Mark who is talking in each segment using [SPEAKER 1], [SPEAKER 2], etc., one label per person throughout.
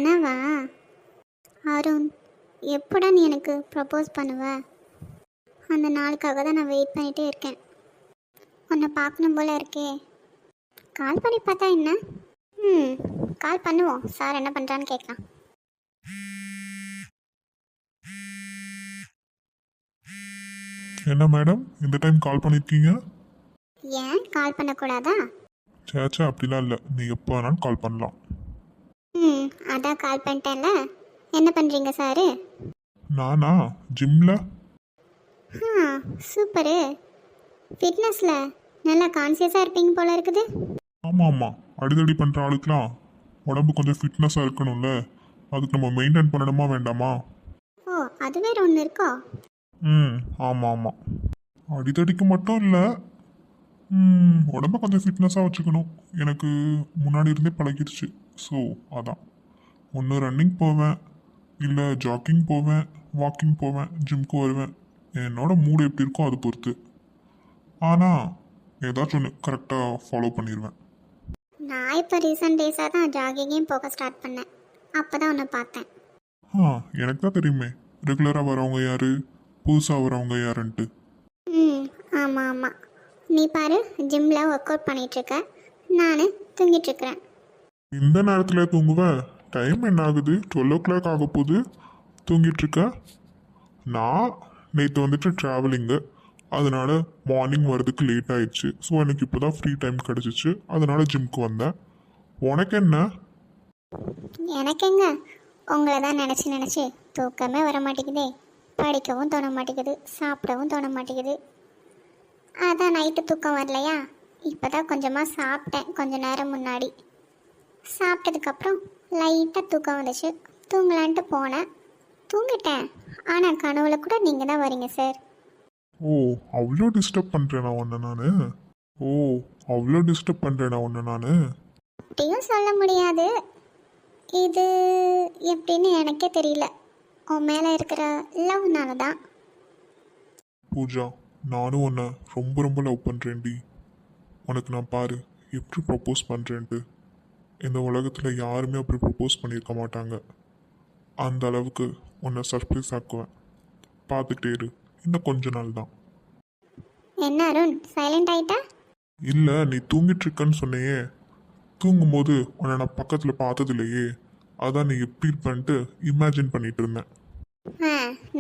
[SPEAKER 1] கனவா? அருண், எப்படா நீ எனக்கு ப்ரப்போஸ் பண்ணுவ? அந்த நாளுக்காக தான் நான் வெயிட் பண்ணிகிட்டே இருக்கேன். உன்னை பார்க்கணும் போல இருக்கே. கால் பண்ணி பார்த்தா என்ன? ம், கால் பண்ணுவோம். சார் என்ன பண்ணுறான்னு கேட்கலாம்.
[SPEAKER 2] என்ன மேடம் இந்த டைம் கால் பண்ணியிருக்கீங்க?
[SPEAKER 1] ஏன் கால் பண்ணக்கூடாதா?
[SPEAKER 2] சேச்சா அப்படிலாம் இல்லை, நீ எப்போ வேணாலும் கால் பண்ணலாம்.
[SPEAKER 1] ம், அதான் கால் பண்ணிட்டேன்ல. என்ன பண்ணுறீங்க சாரு?
[SPEAKER 2] நானா ஜிம்ல.
[SPEAKER 1] சூப்பரு. ஃபிட்னஸில் நல்லா கான்சியஸாக இருப்பீங்க போல இருக்குது.
[SPEAKER 2] ஆமாம் ஆமாம், அடிதடி பண்ணுற ஆளுக்கெலாம் உடம்பு கொஞ்சம் ஃபிட்னஸாக இருக்கணும்ல, அதுக்கு நம்ம மெயின்டைன் பண்ணணுமா வேண்டாமா?
[SPEAKER 1] ஓ, அது வேற ஒன்று இருக்கோ?
[SPEAKER 2] ம், ஆமாம் ஆமாம். அடிதடிக்கு மட்டும் இல்லை, உடம்ப கொஞ்சம் ஃபிட்னஸாக வச்சுக்கணும். எனக்கு முன்னாடி இருந்தே பழகிடுச்சு. ஸோ அதான், ஒன்று ரன்னிங் போவேன், இல்லை ஜாக்கிங் போவேன், வாக்கிங் போவேன், ஜிம்க்கு வருவேன். என்னோட மூடு எப்படி இருக்கோ அது பொறுத்து. ஆனால் ஏதாச்சும் ஒன்று கரெக்டாக ஃபாலோ பண்ணிடுவேன்.
[SPEAKER 1] நான் இப்போ ரீசெண்ட் டேஸாக தான் ஜாகிங்கையும் போக ஸ்டார்ட் பண்ணேன். அப்போ தான் உன்னை பார்த்தேன்.
[SPEAKER 2] எனக்கு தான் தெரியுமே ரெகுலராக வரவங்க யார், புதுசாக வரவங்க யாருன்ட்டு.
[SPEAKER 1] ம், ஆமாம் ஆமாம். நீ பாரு, ஜிம்மில் ஒர்க் அவுட் பண்ணிகிட்ருக்க, நான் தூங்கிட்டுருக்கிறேன்.
[SPEAKER 2] இந்த நேரத்தில் தூங்குவேன்? டைம் என்ன ஆகுது? 12 ஆக போகுது, தூங்கிட்டுருக்க? நான் நேற்று வந்துட்டு ட்ராவலிங்கு, அதனால் மார்னிங் வரதுக்கு லேட் ஆயிடுச்சு. ஸோ எனக்கு இப்போ தான் ஃப்ரீ டைம் கிடச்சிச்சு, அதனால் ஜிம்க்கு வந்தேன். உனக்கு என்ன?
[SPEAKER 1] எனக்கு எங்க, உங்களை தான் நினச்சி தூக்கமே வர மாட்டேங்குதே. படிக்கவும் தோண மாட்டேங்குது, சாப்பிடவும் தோண மாட்டேங்குது. அதான் நைட்டு தூக்கம் வரலையா. இப்போ தான் கொஞ்சமாக சாப்பிட்டேன் கொஞ்ச நேரம் முன்னாடி. சாப்பிட்டதுக்கப்புறம் லைட்டாக தூக்கம் வந்துச்சு, தூங்கலான்ட்டு போனேன். தூங்கிட்டேன். ஆனால் கனவுல கூட நீங்கள் தான் வரீங்க சார்.
[SPEAKER 2] ஓ, அவ்வளோ டிஸ்டர்ப் பண்ணுறேன் நான் உன்னை நான்.
[SPEAKER 1] அப்படியும் சொல்ல முடியாது. இது எப்படின்னு எனக்கே தெரியல. உன் மேலே இருக்கிற லவ்னால தான்.
[SPEAKER 2] பூஜா, நானும் உன்னை ரொம்ப ரொம்ப லவ் பண்ணுறேன்டி. உனக்கு நான் பாரு எப்படி ப்ரப்போஸ் பண்ணுறேன்ட்டு. இந்த உலகத்தில் யாருமே அப்படி ப்ரப்போஸ் பண்ணியிருக்க மாட்டாங்க. அந்த அளவுக்கு உன்னை சர்ப்ரைஸ் ஆக்குவேன். பார்த்துக்கிட்டே இரு, இன்னும் கொஞ்ச நாள் தான்.
[SPEAKER 1] என்ன அருண், சைலண்ட் ஆயிட்டா?
[SPEAKER 2] இல்லை, நீ தூங்கிட்டு இருக்கன்னு சொன்னையே. தூங்கும்போது உன்னை நான் பக்கத்தில் பார்த்தது இல்லையே, அதான் நீ எப்படி இருப்பேன்ட்டு இமேஜின் பண்ணிட்டு இருந்தேன்.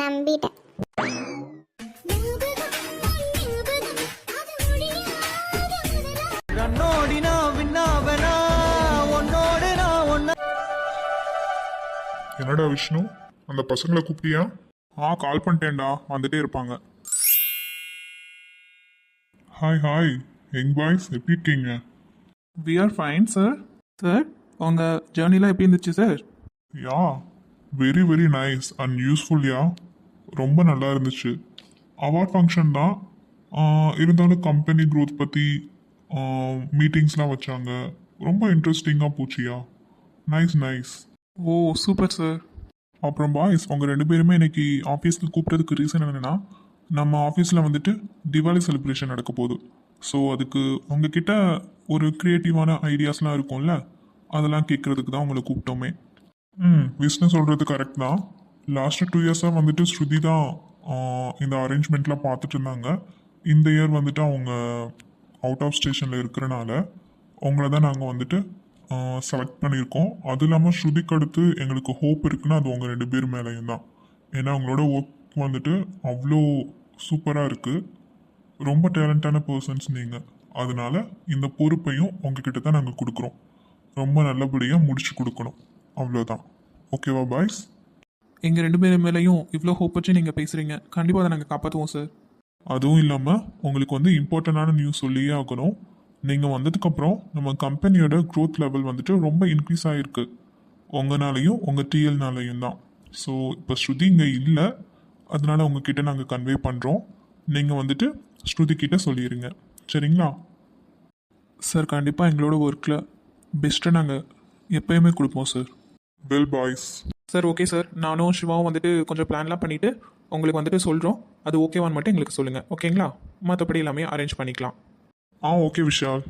[SPEAKER 1] நம்பிட்டேன்.
[SPEAKER 2] என்னடா விஷ்ணு, அந்த பசங்களை கூப்பிட்டியா? கால் பண்ணிட்டேன்டா, வந்துட்டே இருப்பாங்க. ஹாய் யங் பாய்ஸ், எப்படி இருக்கீங்க?
[SPEAKER 3] We are fine sir. Sir, உங்கள் ஜேர்னிலாம் எப்படி இருந்துச்சு சார்?
[SPEAKER 2] Yeah, very very nice and useful. Yeah, ரொம்ப நல்லா இருந்துச்சு. அவார்ட் ஃபங்க்ஷன் தான், இருந்தாலும் கம்பெனி க்ரோத் பற்றி மீட்டிங்ஸ்லாம் வச்சாங்க. ரொம்ப இன்ட்ரெஸ்டிங்காக போச்சியா. நைஸ்.
[SPEAKER 3] ஓ சூப்பர் சார்.
[SPEAKER 2] அப்புறம் பாய்ஸ், உங்கள் 2 பேருமே இன்னைக்கு ஆஃபீஸ்க்கு கூப்பிட்டதுக்கு ரீசன் என்னென்னா, நம்ம ஆஃபீஸில் வந்துட்டு திவாலி செலிப்ரேஷன் நடக்க போகுது. ஸோ அதுக்கு உங்ககிட்ட ஒரு க்ரியேட்டிவான ஐடியாஸ்லாம் இருக்கும்ல, அதெல்லாம் கேட்குறதுக்கு தான் உங்களை கூப்பிட்டோமே. விஷ்ணு சொல்கிறது கரெக்ட் தான். லாஸ்ட்டு 2 இயர்ஸாக வந்துட்டு ஸ்ருதி தான் இந்த அரேஞ்ச்மெண்ட்லாம் பார்த்துட்டு இருந்தாங்க. இந்த இயர் வந்துட்டு அவங்க அவுட் ஆஃப் ஸ்டேஷனில் இருக்கிறனால உங்களை தான் நாங்கள் வந்துட்டு செலக்ட் பண்ணியிருக்கோம். அதுவும் இல்லாமல் ஸ்ருதிக்கு அடுத்து எங்களுக்கு ஹோப் இருக்குன்னா அது உங்கள் 2 பேர் மேலேயும் தான். ஏன்னா அவங்களோட ஒர்க் வந்துட்டு அவ்வளோ சூப்பராக இருக்குது. ரொம்ப டேலண்டான பர்சன்ஸ் நீங்கள். அதனால இந்த பொறுப்பையும் உங்ககிட்ட தான் நாங்கள் கொடுக்குறோம். ரொம்ப நல்லபடியாக முடிச்சு கொடுக்கணும், அவ்வளோதான். ஓகேவா பாய்ஸ்?
[SPEAKER 3] எங்கள் 2 பேர் மேலேயும் இவ்வளோ ஹோப் வச்சு நீங்கள் பேசுகிறீங்க. கண்டிப்பாக அதை நாங்கள் காப்பாற்றுவோம் சார்.
[SPEAKER 2] அதுவும் இல்லாமல் உங்களுக்கு வந்து இம்பார்ட்டண்டான நியூஸ் சொல்லியே ஆகணும். நீங்கள் வந்ததுக்கப்புறம் நம்ம கம்பெனியோட க்ரோத் லெவல் வந்துட்டு ரொம்ப இன்க்ரீஸ் ஆகிருக்கு. உங்களாலையும் உங்கள் டிஎல்னாலையும் தான். ஸோ இப்போ ஸ்ருதி இங்கே இல்லை, அதனால உங்ககிட்ட நாங்கள் கன்வே பண்ணுறோம். நீங்கள் வந்துட்டு ஸ்ருதி கிட்ட சொல்லிடுங்க, சரிங்களா?
[SPEAKER 3] சார், கண்டிப்பாக எங்களோட ஒர்க்கில் பெஸ்ட்டாக நாங்கள் எப்போயுமே கொடுப்போம் sir.
[SPEAKER 2] Well boys.
[SPEAKER 3] Sir, okay sir. நானும் சிவாவும் வந்துட்டு கொஞ்சம் பிளான்லாம் பண்ணிவிட்டு உங்களுக்கு வந்துட்டு சொல்கிறோம். அது ஓகேவான்னு மட்டும் எங்களுக்கு சொல்லுங்கள், ஓகேங்களா? மற்றபடி எல்லாமே அரேஞ்ச் பண்ணிக்கலாம்.
[SPEAKER 2] ஓகே விஷால்.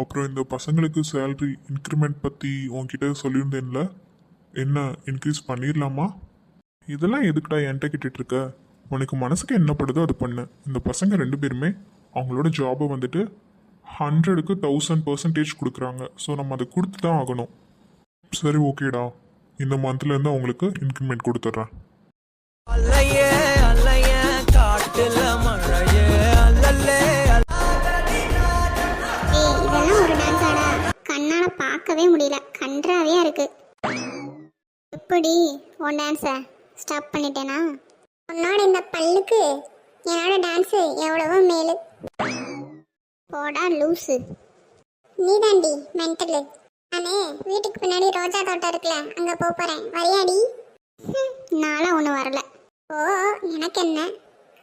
[SPEAKER 2] அப்புறம் இந்த பசங்களுக்கு சேலரி இன்க்ரிமெண்ட் பற்றி உங்ககிட்ட சொல்லியிருந்தேன்ல, என்ன இன்க்ரீஸ் பண்ணிடலாமா? இதெல்லாம் எதுக்குடா என்கிட்ட கேட்டுட்டு இருக்க? உனக்கு மனசுக்கு என்ன படுதோ அது பண்ணு. இந்த பசங்க 2 பேருமே அவங்களோட ஜாபை வந்துட்டு 100க்கு 1000% கொடுக்குறாங்க. ஸோ நம்ம அதை கொடுத்து தான் ஆகணும். சரி ஓகேடா, இந்த மந்த்லேருந்து அவங்களுக்கு இன்க்ரிமெண்ட் கொடுத்துட்றேன்.
[SPEAKER 4] அல்லையே அல்லையே காட்டுல மழையே அல்லல்லே
[SPEAKER 1] ஏய் இதெல்லாம் ஒரு டான்ஸ் ஆடா? கண்ணால பார்க்கவே முடியல, கன்றாவே இருக்கு. எப்படி உன் டான்ஸை ஸ்டாப் பண்ணிட்டேனா? உன்னோட இந்த பல்லுக்கு என்னோட டான்ஸு எவ்வளவோ மேலு. போடா லூஸு. நீ தாண்டி மென்டலு. நானே வீட்டுக்கு பின்னாடி ரோஜா தோட்டம் இருக்குல்ல, அங்கே போகிறேன், வரியாடி? நானும் ஒன்றும் வரல. ஓ எனக்கு என்ன,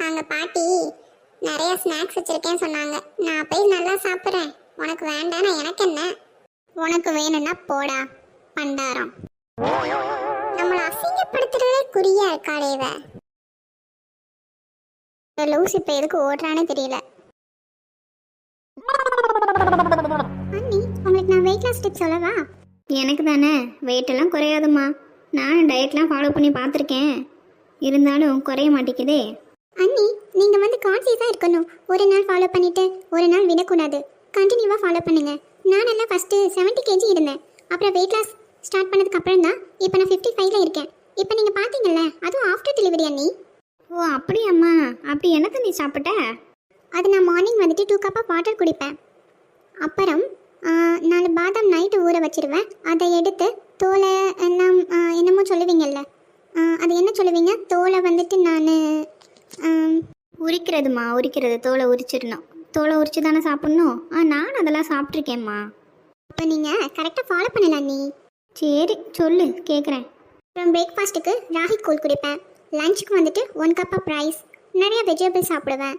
[SPEAKER 1] அங்கே பாட்டி நிறைய ஸ்நாக்ஸ் வச்சுருக்கேன்னு சொன்னாங்க. நான் போய் நல்லா சாப்பிட்றேன். உனக்கு வேண்டானா எனக்கு என்ன? உனக்கு வேணும்னா போடா பண்டாரம். நம்மளை அசிங்கப்படுத்துறதே குறியா இருக்காளே இவ. லூஸ் இப்போ எதுக்கு ஓடுறானே தெரியல. அண்ணி உங்களுக்கு நான் வெயிட் லாஸ் டிப்ஸ் சொல்லவா? எனக்கு தானே வெயிட் எல்லாம் குறையாதுமா. நானும் டயட்லாம் ஃபாலோ பண்ணி பார்த்துருக்கேன், இருந்தாலும் குறைய மாட்டேங்குதே. அண்ணி நீங்கள் வந்து கான்சியஸாக இருக்கணும். ஒரு நாள் ஃபாலோ பண்ணிவிட்டு ஒரு நாள் விடக்கூடாது, கண்டினியூவாக ஃபாலோ பண்ணுங்க. நான் எல்லாம் ஃபஸ்ட்டு 70 kg இருந்தேன். அப்புறம் வெயிட் லாஸ் ஸ்டார்ட் பண்ணதுக்கு அப்புறம் தான் இப்போ நான் 55ல் இருக்கேன். இப்போ நீங்கள் பார்த்தீங்கல்ல, அதுவும் ஆஃப்டர் டெலிவரி அண்ணி. ஓ அப்படியாம்மா? அப்படி எனக்கு நீ சாப்பிட்ட? அது நான் மார்னிங் வந்துட்டு 2 கப் ஆஃப் வாட்டர் குடிப்பேன். அப்புறம் 4 பாதாம் நைட்டு ஊற வச்சிருவேன். அதை எடுத்து தோலை எல்லாம் என்னமோ சொல்லுவீங்கல்ல, அது என்ன சொல்லுவீங்க? தோலை வந்துட்டு நான் உரிக்கிறதுமா, உரிக்கிறது. தோலை உரிச்சிடணும். தோலை உரிச்சு தானே சாப்பிட்ணும். நான் அதெல்லாம் சாப்பிட்ருக்கேம்மா. இப்போ நீங்கள் கரெக்டாக ஃபாலோ பண்ணலாம் நீ. சரி சொல்லு கேட்குறேன். அப்புறம் பிரேக்ஃபாஸ்ட்டுக்கு ராகி கூழ் குடிப்பேன். லஞ்சுக்கு வந்துட்டு 1 கப் ஆஃப் ரைஸ், நிறைய வெஜிடபிள்ஸ் சாப்பிடுவேன்.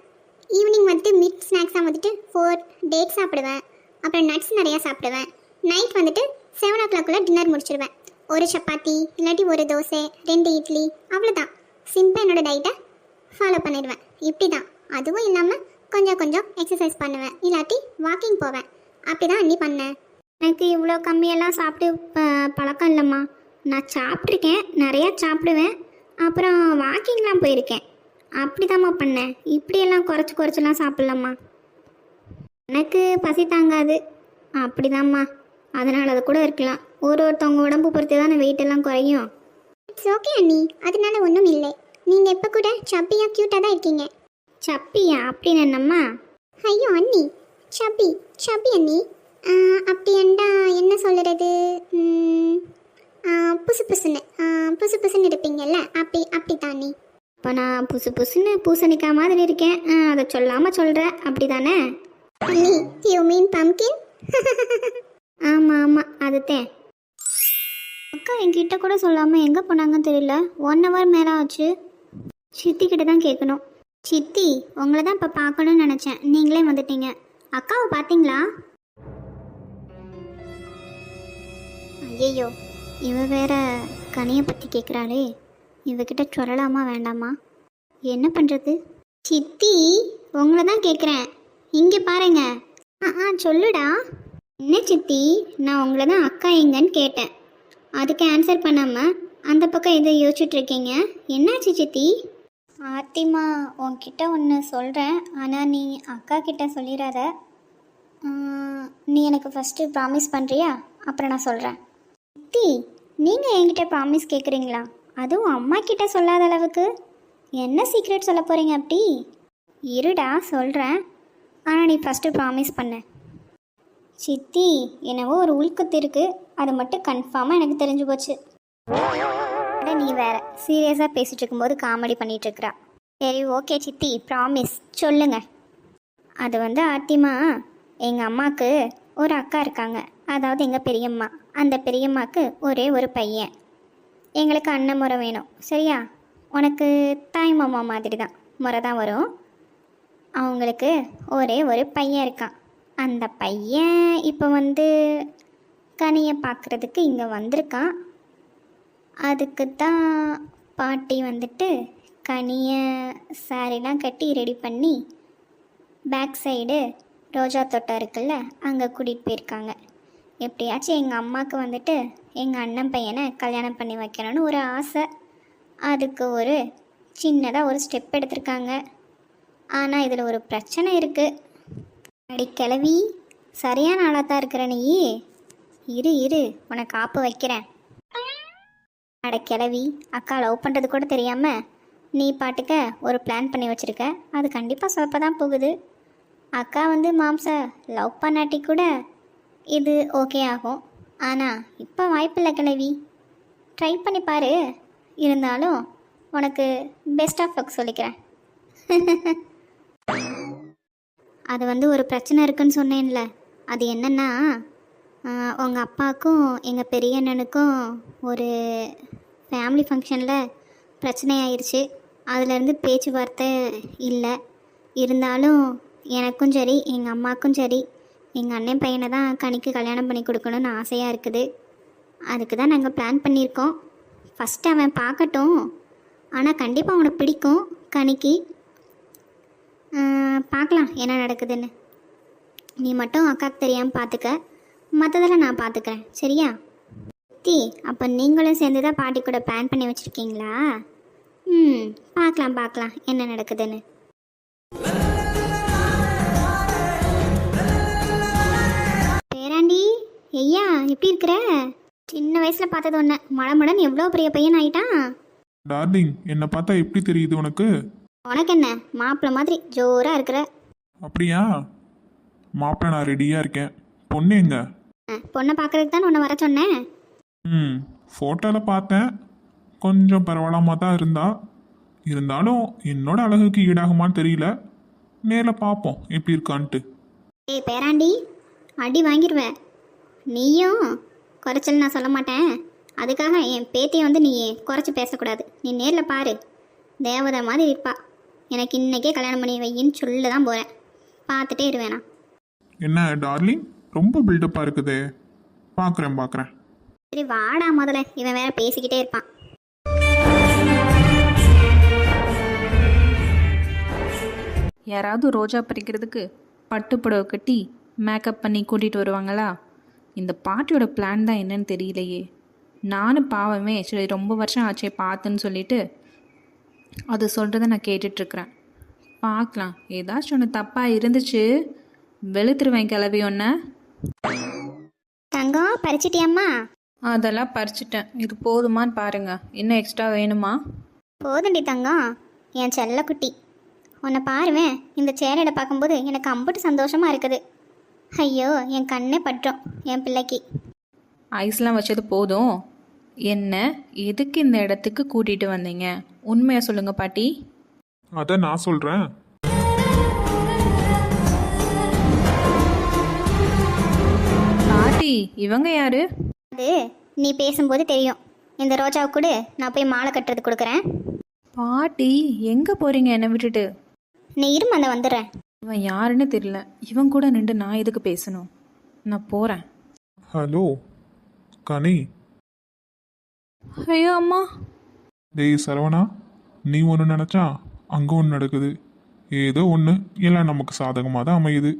[SPEAKER 1] ஈவினிங் வந்துட்டு மிட் ஸ்நாக்ஸாக வந்துட்டு 4 டேட்ஸ் சாப்பிடுவேன். அப்புறம் நட்ஸ் நிறையா சாப்பிடுவேன். நைட் வந்துட்டு 7 o'clock டின்னர் முடிச்சிடுவேன். ஒரு சப்பாத்தி இல்லாட்டி ஒரு தோசை, 2 இட்லி, அவ்வளோதான். சிம்பிளாக என்னோடய டயட்டை ஃபாலோ பண்ணிடுவேன். இப்படி தான். அதுவும் இல்லாமல் கொஞ்சம் கொஞ்சம் எக்ஸசைஸ் பண்ணுவேன், இல்லாட்டி வாக்கிங் போவேன். அப்படி தான் அண்ணி பண்ணேன். எனக்கு இவ்வளோ கம்மியெல்லாம் சாப்பிட்டு பழக்கம் இல்லைம்மா. நான் சாப்பிட்ருக்கேன், நிறையா சாப்பிடுவேன். அப்புறம் வாக்கிங்லாம் போயிருக்கேன். அப்படி தாம்மா பண்ணேன். இப்படியெல்லாம் குறைச்செல்லாம் சாப்பிட்லம்மா. எனக்கு பசி தாங்காது, அப்படிதாம்மா. அதனால் அது கூட இருக்கலாம். ஒருத்தவங்க உடம்பு பொறுத்து தானே வெயிட் எல்லாம் குறையும். இட்ஸ் ஓகே அண்ணி, அதனால ஒன்றும் இல்லை. நீங்கள் இப்போ கூட சப்பியாக க்யூட்டாக தான் இருக்கீங்க. சப்பியா? அப்படின்னு என்னம்மா? ஐயோ அண்ணி, சப்பி சப்பி அண்ணி. அப்படி என்ன சொல்கிறது, புசு புசுன்னு இருப்பீங்கல்ல, அப்படி தான் அண்ணி. இப்போ நான் புசுன்னு பூசணிக்காய் மாதிரி இருக்கேன், அதை சொல்லாமல் சொல்கிறேன், அப்படி தானே அண்ணி? You mean pumpkin? ஆமாம் அதுதான். அக்கா என்கிட்ட கூட சொல்லாமல் எங்கே போனாங்கன்னு தெரியல. 1 hour மேலே ஆச்சு. சித்தி கிட்ட தான் கேட்கணும். சித்தி உங்களை தான் இப்போ பார்க்கணும்னு நினச்சேன், நீங்களே வந்துட்டீங்க. அக்காவை பார்த்தீங்களா? ஐயோ இவ வேற கனியை பற்றி கேட்குறாளே, இவகிட்ட சொல்லலாமா வேண்டாமா? என்ன பண்ணுறது? சித்தி உங்களை தான் கேட்குறேன், இங்கே பாருங்க. சொல்லுடா. என்ன சித்தி, நான் உங்களை தான் அக்கா எங்கன்னு கேட்டேன். அதுக்கு ஆன்சர் பண்ணாமல் அந்த பக்கம் எதை யோசிச்சுட்ருக்கீங்க? என்னாச்சு சித்தி? ஆர்த்திமா உன்கிட்ட ஒன்று சொல்கிறேன், ஆனால் நீ அக்கா கிட்ட சொல்லிடாத. நீ எனக்கு ஃபஸ்ட்டு ப்ராமிஸ் பண்ணுறியா? அப்புறம் நான் சொல்கிறேன். சித்தி நீங்கள் என்கிட்ட ப்ராமிஸ் கேட்குறீங்களா? அதுவும் அம்மா கிட்ட சொல்லாத அளவுக்கு. என்ன சீக்ரெட் சொல்ல போகிறீங்க அப்படி? இருடா சொல்கிறேன், ஆனால் நீ ஃபஸ்ட்டு ப்ராமிஸ் பண்ண. சித்தி என்னவோ ஒரு உள்குத்து இருக்குது, அது மட்டும் கன்ஃபார்மாக எனக்கு தெரிஞ்சு போச்சு. நீ வேற சீரியஸாக பேசிகிட்டு இருக்கும்போது காமெடி பண்ணிகிட்ருக்குறா. சரி ஓகே சித்தி ப்ராமிஸ் சொல்லுங்க. அது வந்து ஆர்த்திமா, எங்கள் அம்மாவுக்கு ஒரு அக்கா இருக்காங்க, அதாவது எங்கள் பெரியம்மா. அந்த பெரியம்மாவுக்கு ஒரே ஒரு பையன். எங்களுக்கு அண்ணன் முறை வேணும், சரியா? உனக்கு தாய் மாமா மாதிரி தான் முறை தான் வரும். அவங்களுக்கு ஒரே ஒரு பையன் இருக்கான். அந்த பையன் இப்போ வந்து கனியை பார்க்குறதுக்கு இங்கே வந்திருக்கான். அதுக்கு தான் பாட்டி வந்துட்டு கனியை சாரிலாம் கட்டி ரெடி பண்ணி பேக் சைடு ரோஜா தோட்டம் இருக்குல்ல, அங்கே கூட்டிகிட்டு போயிருக்காங்க. எப்படியாச்சும் எங்கள் அம்மாவுக்கு வந்துட்டு எங்கள் அண்ணன் பையனை கல்யாணம் பண்ணி வைக்கணும்னு ஒரு ஆசை. அதுக்கு ஒரு சின்னதாக ஒரு ஸ்டெப் எடுத்திருக்காங்க. ஆனால் இதில் ஒரு பிரச்சனை இருக்குது. அடி கிளவி, சரியான ஆளாக தான் இருக்கிற நீ. இரு இரு, உனக்கு காப்பு வைக்கிறேன். அட கிளவி, அக்கா லவ் பண்ணுறது கூட தெரியாமல் நீ பாட்டுக்க ஒரு பிளான் பண்ணி வச்சுருக்க. அது கண்டிப்பாக சொதப்ப தான் போகுது. அக்கா வந்து மாம்ச லவ் பண்ணாட்டி கூட இது ஓகே ஆகும். ஆனால் இப்போ வாய்ப்பில்லை கிளவி, ட்ரை பண்ணி பாரு. இருந்தாலும் உனக்கு பெஸ்ட் ஆஃப் லக் சொல்லிக்கிறேன். அது வந்து ஒரு பிரச்சனை இருக்குன்னு சொன்னேன்ல, அது என்னென்னா உங்கள் அப்பாவுக்கும் எங்கள் பெரிய அண்ணனுக்கும் ஒரு ஃபேமிலி ஃபங்க்ஷனில் பிரச்சனை ஆயிடுச்சு. அதுலேருந்து பேச்சுவார்த்தை இல்லை. இருந்தாலும் எனக்கும் சரி எங்கள் அம்மாவுக்கும் சரி எங்கள் அண்ணன் பையனை தான் கனிக்கு கல்யாணம் பண்ணி கொடுக்கணுன்னு ஆசையாக இருக்குது. அதுக்கு தான் நாங்கள் பிளான் பண்ணியிருக்கோம். ஃபஸ்ட்டு அவன் பார்க்கட்டும். ஆனால் கண்டிப்பாக அவனுக்கு பிடிக்கும் கனிக்கு. பார்க்கலாம் என்ன நடக்குதுன்னு. நீ மட்டும் அக்காவுக்கு தெரியாமல் பார்த்துக்க, மற்றதெல்லாம் நான் பார்த்துக்கிறேன், சரியா? அப்போ நீங்களும் சேர்ந்து தான் பாட்டி கூட பிளான் பண்ணி வச்சுருக்கீங்களா? பார்க்கலாம் என்ன நடக்குதுன்னு. பேராண்டி, ஐயா எப்படி இருக்கிற? சின்ன வயசில் பார்த்தது ஒன்று, மடமடன் எவ்வளோ பெரிய பையன் ஆயிட்டான்.
[SPEAKER 2] டார்லிங், என்னை பார்த்தா எப்படி தெரியுது உனக்கு?
[SPEAKER 1] உனக்கு என்ன, மாப்பிள்ளை மாதிரி ஜோராக இருக்கிற.
[SPEAKER 2] அப்படியா? மாப்பிள்ளை நான் ரெடியாக இருக்கேன். பொண்ணு எங்க?
[SPEAKER 1] பொண்ணை பார்க்குறதுக்கு தான் உன்னை வர சொன்னேன்.
[SPEAKER 2] ஃபோட்டோவில் பார்த்தேன், கொஞ்சம் பரவாயில்லாம தான் இருந்தாலும் என்னோட அழகுக்கு ஈடாகுமான்னு தெரியல. நேரில் பார்ப்போம் எப்படி இருக்கான்ட்டு.
[SPEAKER 1] ஏய் பேராண்டி, அடி வாங்கிடுவேன். நீயும் குறைச்சல் நான் சொல்ல மாட்டேன். அதுக்காக என் பேத்தியை வந்து நீ குறைச்சி பேசக்கூடாது. நீ நேரில் பாரு, தேவதை மாதிரி இருப்பா. எனக்கு இன்னைக்கே கல்யாணம் பண்ணி வையின்னு சொல்ல தான் போகிறேன். பார்த்துட்டே இருவேனா?
[SPEAKER 2] என்ன டார்லிங், ரொம்ப பில்டப்பாக இருக்குதே. பார்க்குறேன்.
[SPEAKER 1] சரி வாடா முதல்ல, இவன் வேற பேசிக்கிட்டே இருப்பான்.
[SPEAKER 5] யாராவது ரோஜா பறிக்கிறதுக்கு பட்டுப்புடவை கட்டி மேக்கப் பண்ணி கூட்டிகிட்டு வருவாங்களா? இந்த பாட்டியோட பிளான் தான் என்னன்னு தெரியலையே. நானும் பாவமே சரி ரொம்ப வருஷம் ஆச்சே பார்த்துன்னு சொல்லிட்டு அது சொல்கிறத நான் கேட்டுட்ருக்குறேன். பார்க்கலாம், ஏதாச்சும் ஒன்று தப்பாக இருந்துச்சு வெளுத்துருவேன் கிளவி ஒன்று.
[SPEAKER 1] தங்கம் பறிச்சிட்டியம்மா?
[SPEAKER 5] அதெல்லாம் பறிச்சிட்டேன். இது போதுமான்னு பாருங்க, இன்னும் எக்ஸ்ட்ரா வேணுமா?
[SPEAKER 1] போதுண்டி தங்கம், என் செல்லக்குட்டி. உன்னை பாருவேன், இந்த சேலையில பார்க்கும்போது எனக்கு அம்புட்டு சந்தோஷமாக இருக்குது. ஐயோ, என் கண்ணே பற்றும் என் பிள்ளைக்கு.
[SPEAKER 5] ஐஸ்லாம் வச்சது போதும். என்ன எதுக்கு இந்த இடத்துக்கு கூட்டிகிட்டு வந்தீங்க? உண்மையாக சொல்லுங்கள் பாட்டி.
[SPEAKER 2] அதை நான் சொல்கிறேன்.
[SPEAKER 5] பாட்டி, இவங்க யாரு?
[SPEAKER 1] அது நீ பேசும்போது தெரியும். இந்த ரோஜாவை கூட நான் போய் மாலை கட்டுறது கொடுக்குறேன்.
[SPEAKER 5] பாட்டி எங்கே போகிறீங்க என்னை விட்டுட்டு?
[SPEAKER 1] நீ இரும அந்த வந்துடுறேன்.
[SPEAKER 5] இவன் யாருன்னு தெரியல, இவன் கூட நின்று நான் எதுக்கு பேசணும்? நான் போகிறேன்.
[SPEAKER 2] ஹலோ கனி.
[SPEAKER 5] ஐயோ அம்மா.
[SPEAKER 2] டேய் சரவணா, நீ ஒன்று நினச்சா அங்கே ஒன்று நடக்குது. ஏதோ ஒன்று எல்லாம் நமக்கு சாதகமாக தான் அமையுது.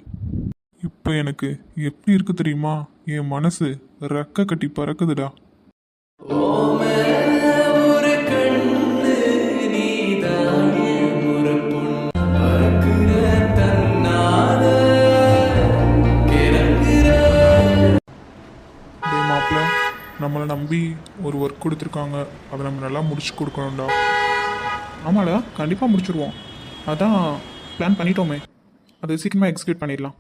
[SPEAKER 2] இப்போ எனக்கு எப்படி இருக்கு தெரியுமா? என் மனசு ரெக்க கட்டி பறக்குதுடா.
[SPEAKER 4] ஒரு கண்ணு நீதானே ஒரு பொண்ணு பறக்குற தன்னால கிறங்குற.
[SPEAKER 2] டேய் மாப்பிள்ள, நம்மளை நம்பி ஒரு ஒர்க் கொடுத்துருக்காங்க, அதை நம்ம நல்லா முடிச்சு கொடுக்கணும்டா.
[SPEAKER 3] ஆமாடா, கண்டிப்பாக முடிச்சிடுவோம். அதான் பிளான் பண்ணிட்டோமே, அது சீக்கிரமாக எக்ஸிக்யூட் பண்ணிடலாம்.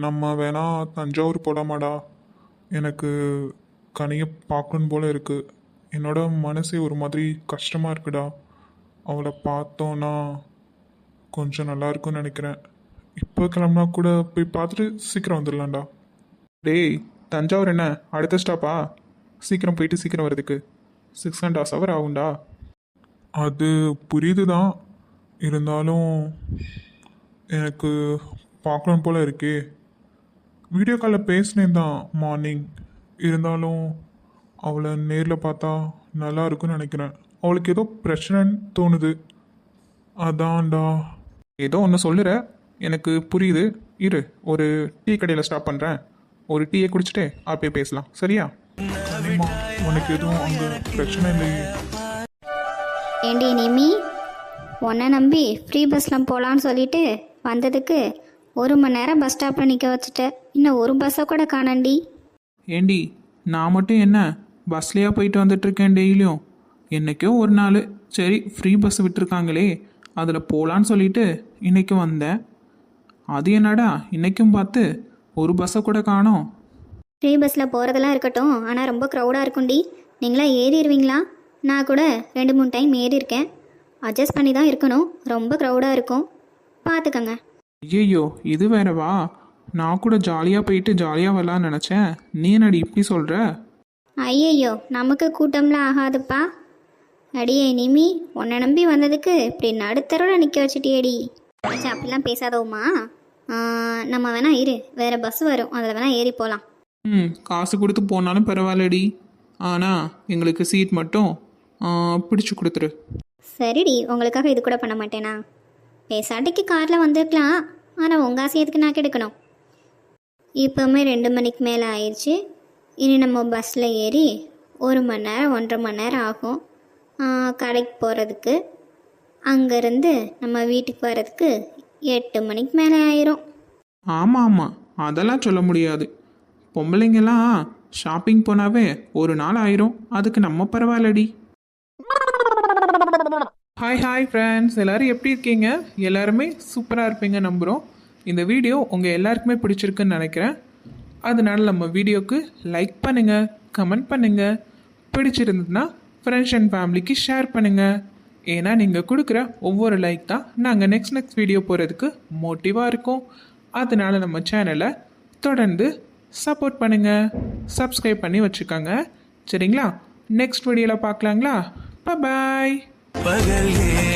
[SPEAKER 2] நம்ம வேணா தஞ்சாவூர் போகலாமாடா? எனக்கு கனியை பார்க்கணும் போல இருக்குது. என்னோட மனசே ஒரு மாதிரி கஷ்டமாக இருக்குடா. அவளை பார்த்தோன்னா கொஞ்சம் நல்லா இருக்கும்னு நினைக்கிறேன். இப்போ கிளம்புனா கூட போய் பார்த்துட்டு சீக்கிரம் வந்துடலாம்டா.
[SPEAKER 3] டேய், தஞ்சாவூர் என்ன அடுத்த ஸ்டாப்பா? சீக்கிரம் போயிட்டு சீக்கிரம் வரதுக்கு 6.5 hours ஆகும்டா.
[SPEAKER 2] அது புரியுது தான், இருந்தாலும் எனக்கு பார்க்கணும் போல் இருக்கே. வீடியோ காலில் பேசினேன் தான் மார்னிங். இருந்தாலும் அவளை நேரில் பார்த்தா நல்லா இருக்குன்னு நினைக்கிறேன். அவளுக்கு ஏதோ பிரச்சனைன்னு தோணுது. அதான்டா.
[SPEAKER 3] ஏதோ ஒன்று சொல்லுற, எனக்கு புரியுது. இரு, ஒரு டீ கடையில் ஸ்டாப் பண்ணுறேன். ஒரு டீயை குடிச்சிட்டு அப்பயே பேசலாம், சரியா?
[SPEAKER 2] ஏம்மா உனக்கு எதுவும் அங்கே பிரச்சனை இல்லையே?
[SPEAKER 1] ஏண்டி நிமி, உன்னை நம்பி ஃப்ரீ பஸ்ஸில் போகலான்னு சொல்லிட்டு வந்ததுக்கு 1 மணி நேரம் பஸ் ஸ்டாப்பில் நிற்க வச்சுட்ட. இன்னும் ஒரு பஸ்ஸை கூட காணண்டி.
[SPEAKER 3] ஏண்டி நான் மட்டும் என்ன பஸ்லையா போயிட்டு வந்துட்டுருக்கேன் டெய்லியும்? என்றைக்கோ ஒரு நாள் சரி ஃப்ரீ பஸ் விட்டுருக்காங்களே அதில் போகலான்னு சொல்லிட்டு இன்றைக்கி வந்தேன். அது என்னடா இன்றைக்கும் பார்த்து ஒரு பஸ்ஸை கூட காணோம்.
[SPEAKER 1] ஃப்ரீ பஸ்ஸில் போகிறதெல்லாம் இருக்கட்டும், ஆனால் ரொம்ப க்ரௌடாக இருக்கும்டி. நீங்களாம் ஏறிடுவீங்களா? நான் கூட 2-3 டைம் ஏறி இருக்கேன். அட்ஜஸ்ட் பண்ணி தான் இருக்கணும். ரொம்ப க்ரௌடாக இருக்கும், பார்த்துக்கங்க.
[SPEAKER 3] ஐயோ இது வேறவா? நான் கூட ஜாலியாக போயிட்டு ஜாலியாக வரலான்னு நினச்சேன். நீ என்னடி இப்படி சொல்கிற?
[SPEAKER 1] ஐயையோ, நமக்கு கூட்டம்லாம் ஆகாதுப்பா. அடியே நிமி, உன்னை நம்பி வந்ததுக்கு இப்படி நடுத்தரோட நிற்க வச்சுட்டியேடி. சரி அப்படிலாம் பேசாதோமா. நம்ம வேணா இரு, வேறு பஸ் வரும், அதில் வேணா ஏறி போகலாம்.
[SPEAKER 3] காசு கொடுத்து போனாலும் பரவாயில்லடி, ஆனால் எங்களுக்கு சீட் மட்டும் பிடிச்சு கொடுத்துரு.
[SPEAKER 1] சரிடி, உங்களுக்காக இது கூட பண்ண மாட்டேனா? பேசாட்டிக்கு காரில் வந்திருக்கலாம், ஆனால் உங்கள் ஆசையத்துக்கு நான் கெடுக்கணும். இப்போவுமே 2 மணிக்கு மேலே ஆயிடுச்சு. இனி நம்ம பஸ்ஸில் ஏறி 1 மணி நேரம் 1.5 மணி நேரம் ஆகும் கடைக்கு போகிறதுக்கு. அங்கேருந்து நம்ம வீட்டுக்கு வர்றதுக்கு 8 மணிக்கு மேலே ஆயிரும்.
[SPEAKER 3] ஆமாம் ஆமாம், அதெல்லாம் சொல்ல முடியாது. பொம்பளைங்கெல்லாம் ஷாப்பிங் போனாவே ஒரு நாள் ஆயிரும், அதுக்கு நம்ம பரவாயில்லடி. ஹாய் ஃப்ரெண்ட்ஸ், எல்லோரும் எப்படி இருக்கீங்க? எல்லாருமே சூப்பராக இருப்பீங்க நம்புகிறோம். இந்த வீடியோ உங்கள் எல்லாருக்குமே பிடிச்சிருக்குன்னு நினைக்கிறேன். அதனால நம்ம வீடியோக்கு லைக் பண்ணுங்கள், கமெண்ட் பண்ணுங்கள், பிடிச்சிருந்ததுன்னா ஃப்ரெண்ட்ஸ் அண்ட் ஃபேமிலிக்கு ஷேர் பண்ணுங்கள். ஏன்னா நீங்கள் கொடுக்குற ஒவ்வொரு லைக் தான் நாங்கள் நெக்ஸ்ட் வீடியோ போகிறதுக்கு மோட்டிவாக இருக்கும். அதனால நம்ம சேனலை தொடர்ந்து சப்போர்ட் பண்ணுங்கள், சப்ஸ்கிரைப் பண்ணி வச்சுக்கோங்க. சரிங்களா? நெக்ஸ்ட் வீடியோவில் பார்க்கலாங்களா? பாய்.
[SPEAKER 4] பகல்